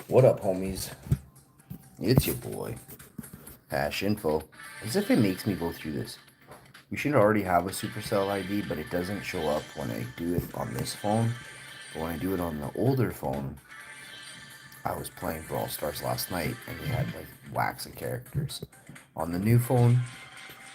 What up, homies? It's your boy, Hash Info. As if it makes me go through this. We should already have a Supercell ID, but it doesn't show up when I do it on this phone. But when I do it on the older phone, I was playing Brawl Stars last night, and we had like wax of characters. On the new phone,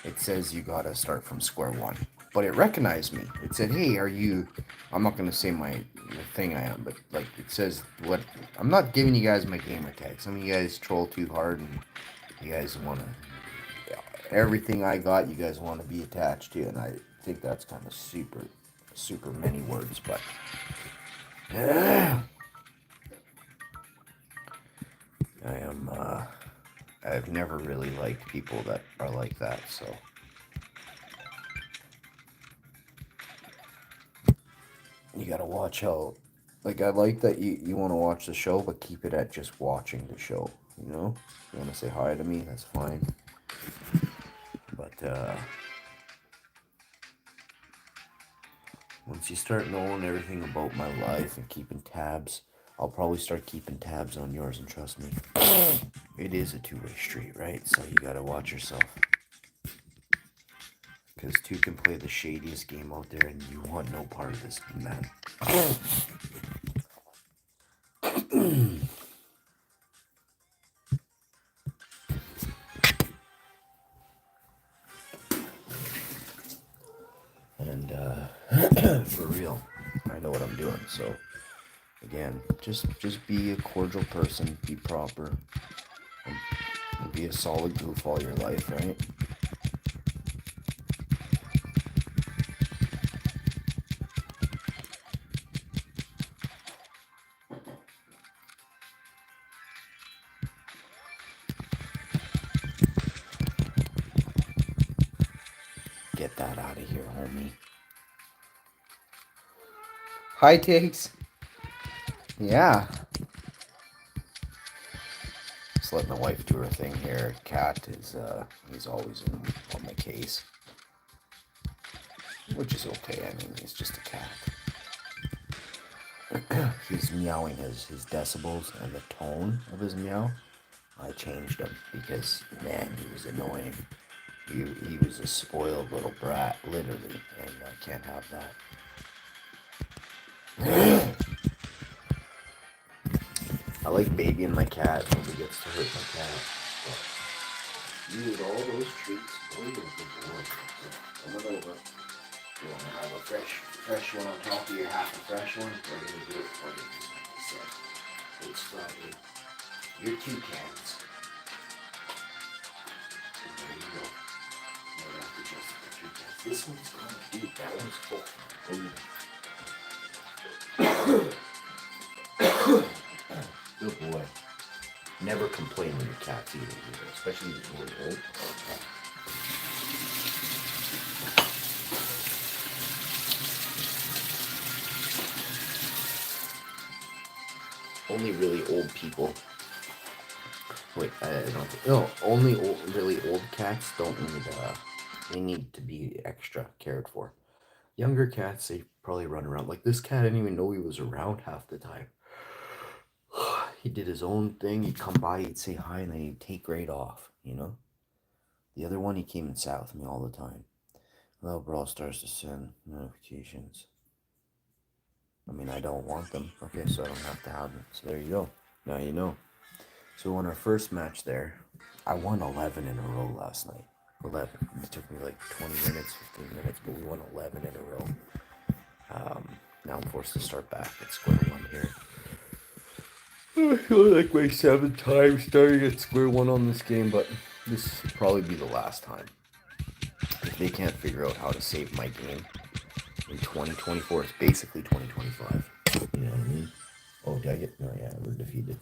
it says you gotta start from square one. But it recognized me. It said, "Hey, are you?" I'm not gonna say the thing I am, but like it says what. I'm not giving you guys my gamer tag. Some of you guys troll too hard, and you guys want to everything I got. You guys want to be attached to, and I think that's kind of super many words. But I am. I've never really liked people that are like that. So you gotta watch how. Like I like that you want to watch the show, but keep it at just watching the show. You know, you want to say hi to me, that's fine. But once you start knowing everything about my life and keeping tabs, I'll probably start keeping tabs on yours. And trust me, it is a two-way street, right? So you gotta watch yourself. Because two can play the shadiest game out there, and you want no part of this, man. And for real, I know what I'm doing. So again, just be a cordial person, be proper, and be a solid goof all your life, right? Get that out of here, homie. Hi, Tiggs. Yeah. Just letting the wife do her thing here. Cat is he's always on my case, which is okay. I mean, he's just a cat. He's meowing his decibels and the tone of his meow. I changed him because man, he was annoying. He was a spoiled little brat, literally, and I can't have that. I like babying my cat. Nobody gets to hurt my cat. But you eat all those treats. Oh, you're a good boy. Come on over. You want to have a fresh one on top of your half a fresh one? We're going to do it for you. So, it's Friday. You're two cats. And there you go. Right after Jessica, two cats. This one's gone, dude. That one's full. Oh. Good boy. Never complain when your cat's eating either, especially if it's really old. Only really old people. Wait, I don't think. No, only really old cats don't need. They need to be extra cared for. Younger cats, they probably run around. Like this cat, I didn't even know he was around half the time. He did his own thing. He'd come by, he'd say hi, and then he'd take right off. You know. The other one, he came and sat with me all the time. Well, Brawl starts to send notifications. I mean, I don't want them. Okay, so I don't have to have them. So there you go. Now you know. So on our first match there, I won 11 in a row last night. 11. It took me like 20 minutes, 15 minutes, but we won 11 in a row. Now I'm forced to start back at square one here. I feel like my seventh time starting at square one on this game, but this will probably be the last time. If they can't figure out how to save my game in 2024, it's basically 2025. You know what I mean? Oh, did I get? No, yeah, we're defeated.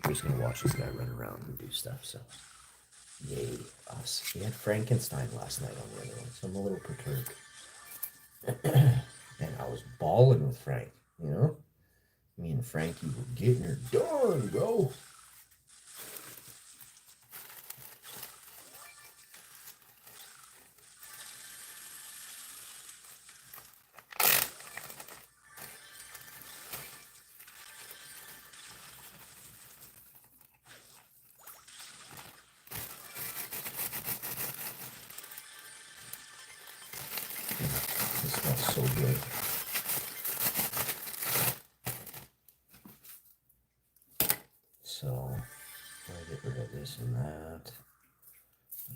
We're just gonna watch this guy run around and do stuff, so. Yay, us. We had Frankenstein last night on the other one, so I'm a little perturbed. And I was balling with Frank, you know? Me and Frankie were getting her done, bro. this and that.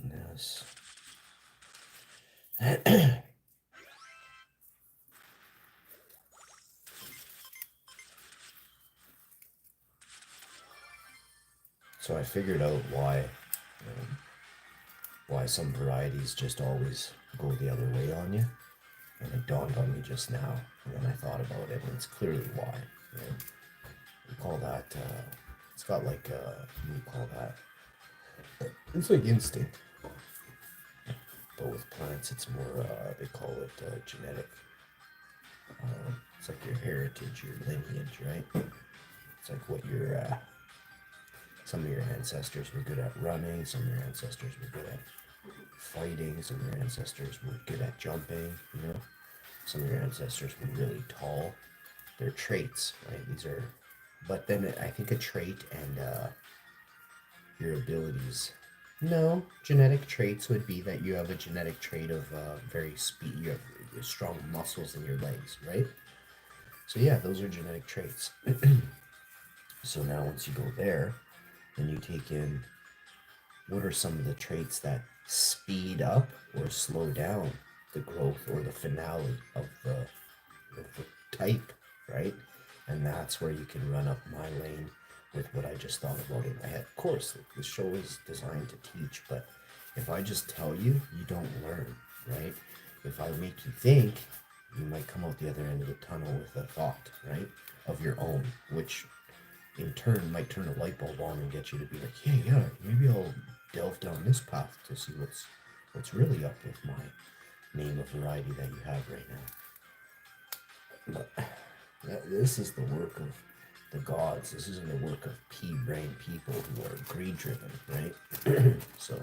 And this. So I figured out why some varieties just always go the other way on you. And it dawned on me just now. And then I thought about it, and it's clearly why. Right? We call that, it's got like, what do you call that? It's like instinct. But with plants, it's more, they call it genetic. It's like your heritage, your lineage, right? It's like what your, some of your ancestors were good at running, some of your ancestors were good at fighting, some of your ancestors were good at jumping, you know? Some of your ancestors were really tall. They're traits, right? These are, but then I think a trait and your abilities. No, genetic traits would be that you have a genetic trait of you have strong muscles in your legs, right? So yeah, those are genetic traits. So now once you go there, then you take in what are some of the traits that speed up or slow down the growth or the finale of the type, right? And that's where you can run up my lane with what I just thought about in my head. Of course, the show is designed to teach, but if I just tell you, you don't learn, right? If I make you think, you might come out the other end of the tunnel with a thought, right? Of your own, which in turn might turn a light bulb on and get you to be like, yeah, maybe I'll delve down this path to see what's really up with my name of variety that you have right now. But this is the work of the gods. This isn't the work of pea-brain people who are greed-driven, right? So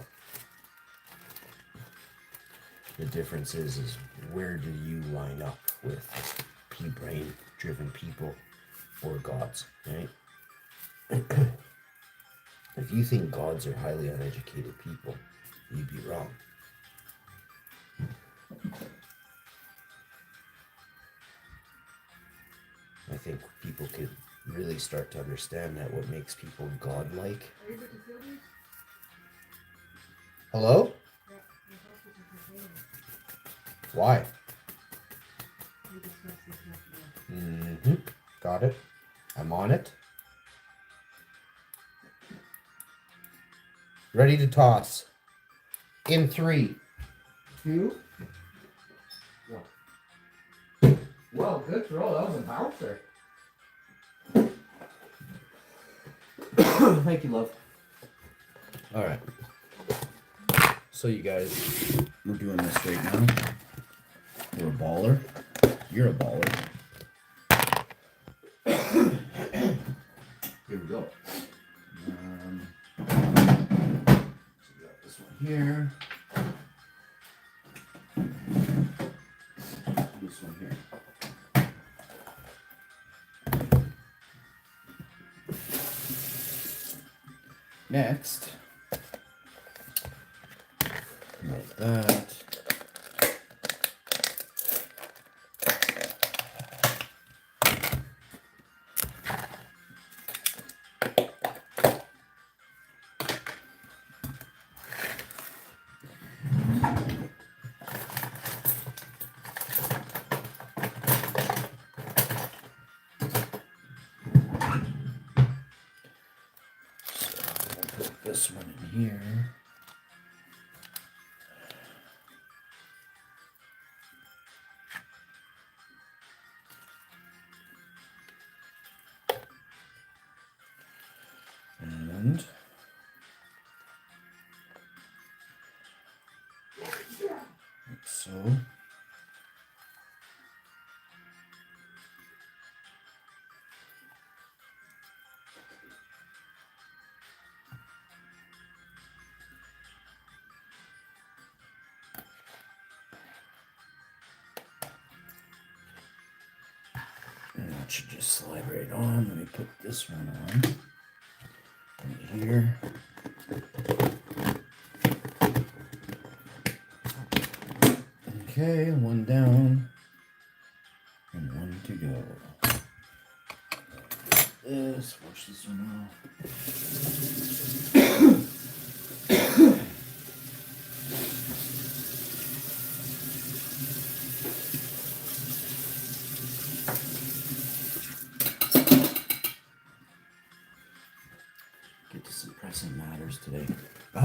the difference is where do you line up with pea-brain driven people or gods, right? If you think gods are highly uneducated people, you'd be wrong. I think people could really start to understand that what makes people godlike. Are you able to feel these? Hello? Yeah, why? Mm-hmm. Got it. I'm on it. Ready to toss. In 3, 2, 1. Well, good throw. That was a bouncer. Thank you, love. All right. So you guys, we're doing this right now. We're a baller. You're a baller. Here we go. So we got this one here. This one here. Next, like that. This one in here. And like so. And that should just slide right on. Let me put this one on right here. Okay, one down and one to go. This, wash this one off.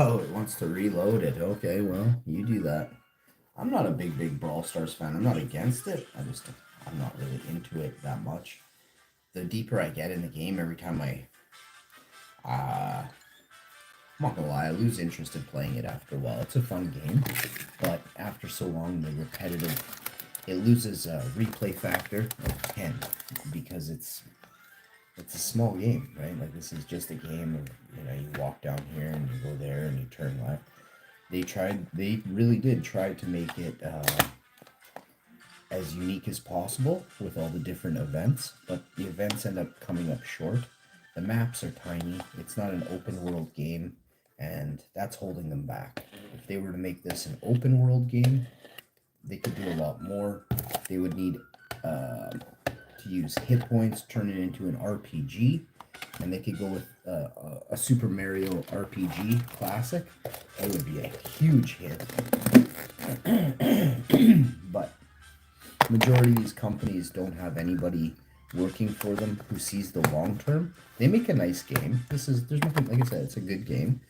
Oh, it wants to reload it. Okay, well, you do that. I'm not a big Brawl Stars fan. I'm not against it. I'm not really into it that much. The deeper I get in the game, every time I'm not gonna lie, I lose interest in playing it after a while. It's a fun game, but after so long, the repetitive, it loses a replay factor of 10 because it's a small game, right? Like this is just a game of, you walk down here and you go there and you turn left. They really did try to make it as unique as possible with all the different events, but the events end up coming up short. The maps are tiny. It's not an open world game, and that's holding them back. If they were to make this an open world game, they could do a lot more. They would need to use hit points, turn it into an RPG, and they could go with a Super Mario RPG Classic. That would be a huge hit. But majority of these companies don't have anybody working for them who sees the long term. They make a nice game. There's nothing, like I said, it's a good game.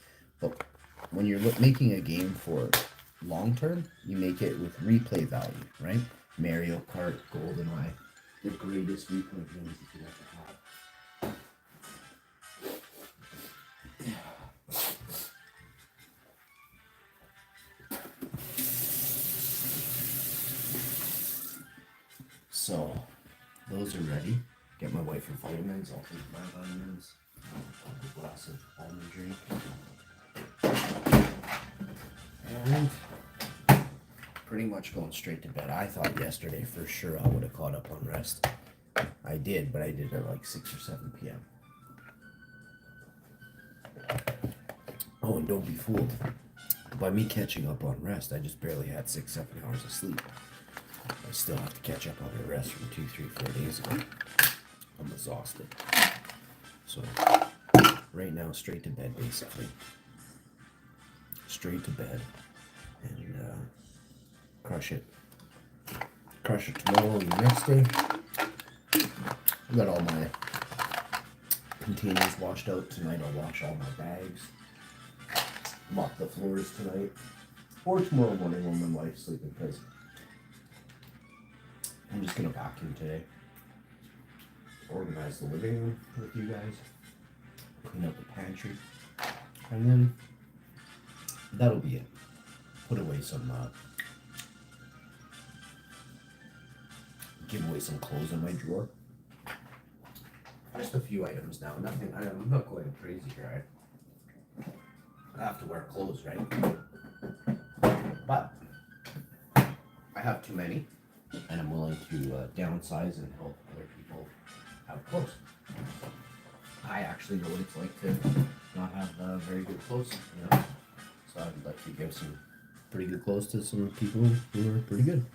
But when you're making a game for long term, you make it with replay value, right? Mario Kart, GoldenEye, the greatest replay games you could ever have. So, those are ready. Get my wife her vitamins. I'll take my vitamins. I'll have a glass of almond drink. And pretty much going straight to bed. I thought yesterday for sure I would have caught up on rest. I did, but I did at like 6 or 7 p.m. Oh, and don't be fooled. By me catching up on rest, I just barely had 6-7 hours of sleep. I still have to catch up on the rest from 2, 3, 4 days ago. I'm exhausted. So, right now, straight to bed, basically. Straight to bed. And, crush it. Crush it tomorrow and the next day. I got all my containers washed out tonight. I'll wash all my bags. Mop the floors tonight. Or tomorrow morning when my wife's sleeping, because I'm just gonna vacuum today. Organize the living room with you guys. Clean up the pantry. And then that'll be it. Put away some give away some clothes in my drawer. Just a few items now. Nothing. I'm not going crazy here. I have to wear clothes, right? But I have too many, and I'm willing to downsize and help other people have clothes. I actually know what it's like to not have very good clothes, So I'd like to give some pretty good clothes to some people who are pretty good.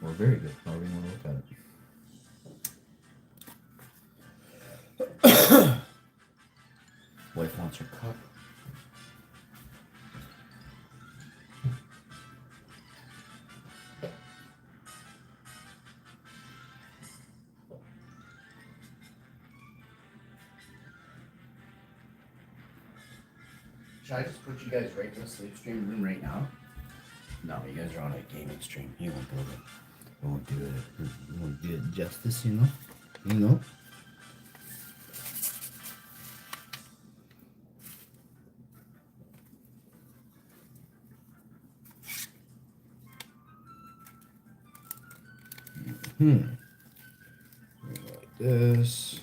Or very good, however you want to look at it. Wife wants her cup. Should I just put you guys right in the sleep stream room right now? No, you guys are on a gaming stream. You won't go there. You won't do it justice, You know? Like this.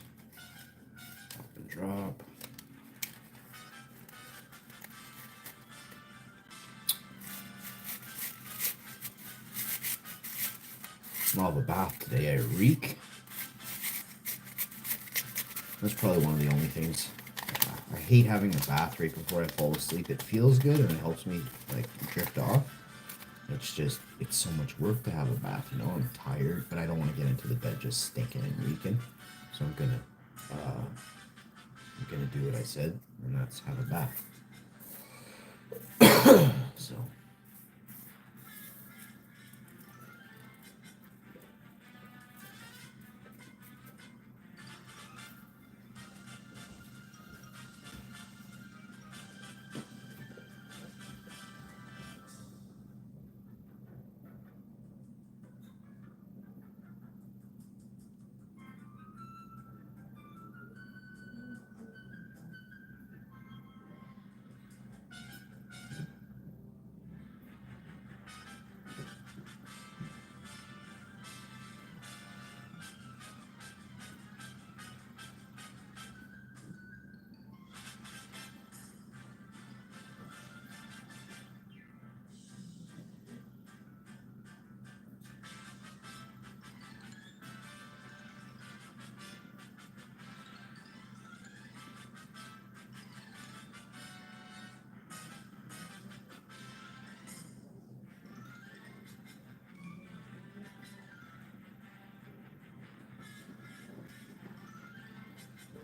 Up and drop. I'll have a bath today. I reek. That's probably one of the only things. I hate having a bath right before I fall asleep. It feels good and it helps me like drift off. It's so much work to have a bath, I'm tired, but I don't want to get into the bed just stinking and reeking. So I'm gonna do what I said, and that's have a bath. So.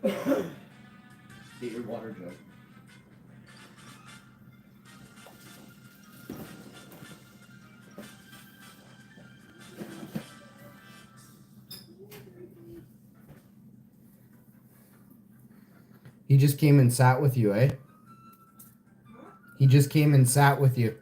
Get your water jug. He just came and sat with you, eh? He just came and sat with you.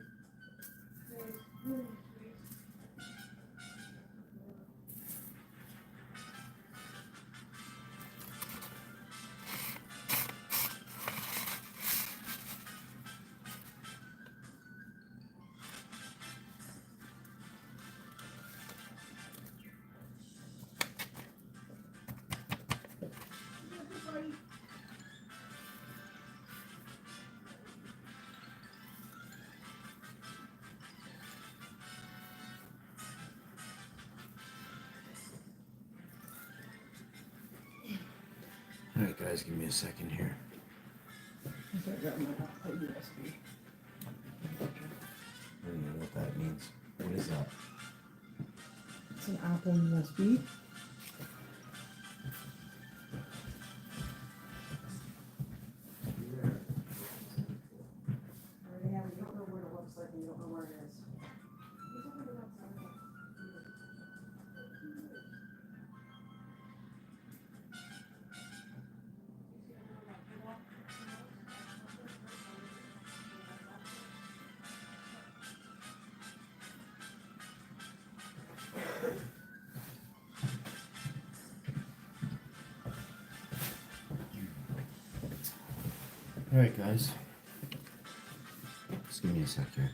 Alright guys, give me a second here. I got my Apple USB. I don't know what that means. What is that? It's an Apple USB. Yeah, you don't know what it looks like and you don't know where it is. Alright guys. Just give me a sec here.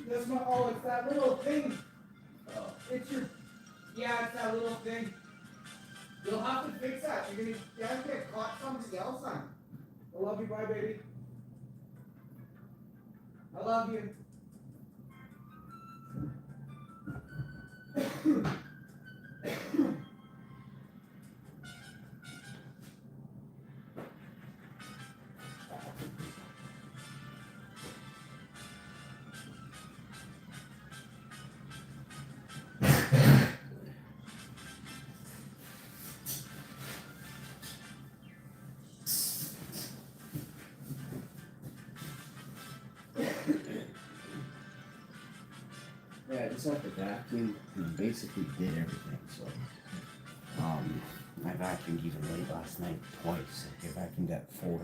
That's my, oh, it's that little thing. It's your, yeah, it's that little thing. You'll have to fix that. You're gonna, you have to get caught something else on. I love you, bye, baby. I love you. Yeah, I just had to vacuum and basically did everything. So, I vacuumed even late last night twice. Like I vacuumed at 4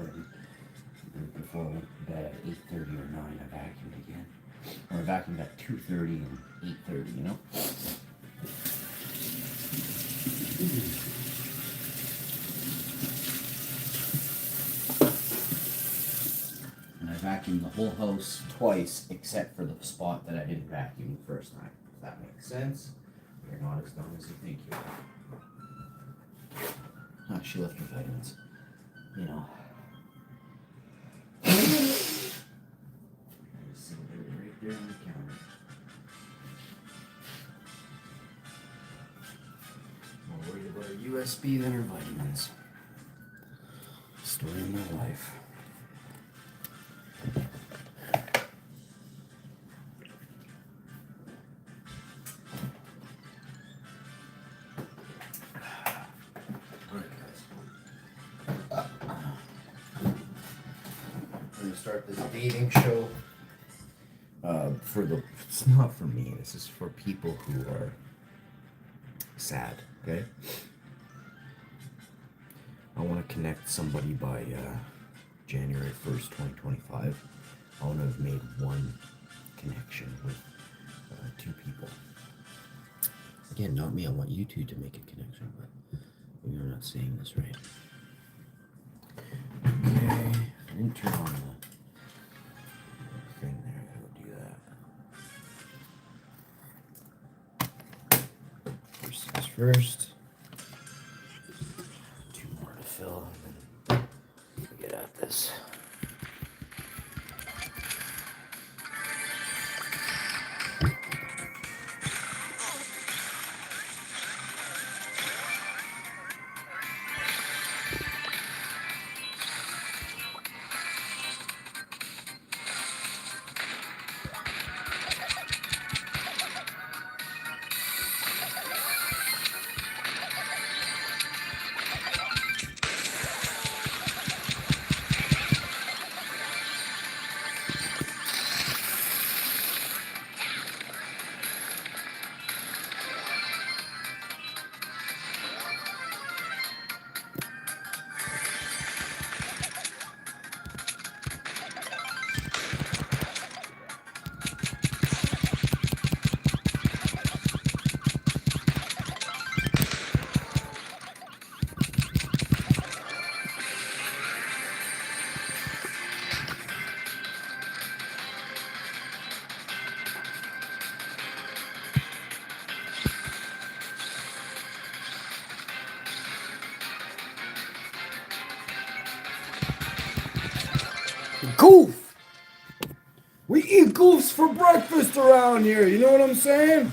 and before I went to bed at 8:30 or 9. I vacuumed again, or I vacuumed at 2:30 and 8:30. You know. And I vacuumed the whole house twice, except for the spot that I didn't vacuum the first time. If that makes sense. You're not as dumb as you think you are. Ah, she left her vitamins. You know. Just right there on the counter. More worried about her USB than her vitamins. Story of my life. I'm gonna start this dating show. It's not for me. This is for people who are sad. Okay. I want to connect somebody by January 1st, 2025. I want to have made one connection with two people. Again, not me. I want you two to make a connection, but maybe I'm not saying this right. Okay. I didn't turn on the thing there. I gotta do that. First things first. Two more to fill, and then we get at this. Goof! We eat goofs for breakfast around here, you know what I'm saying?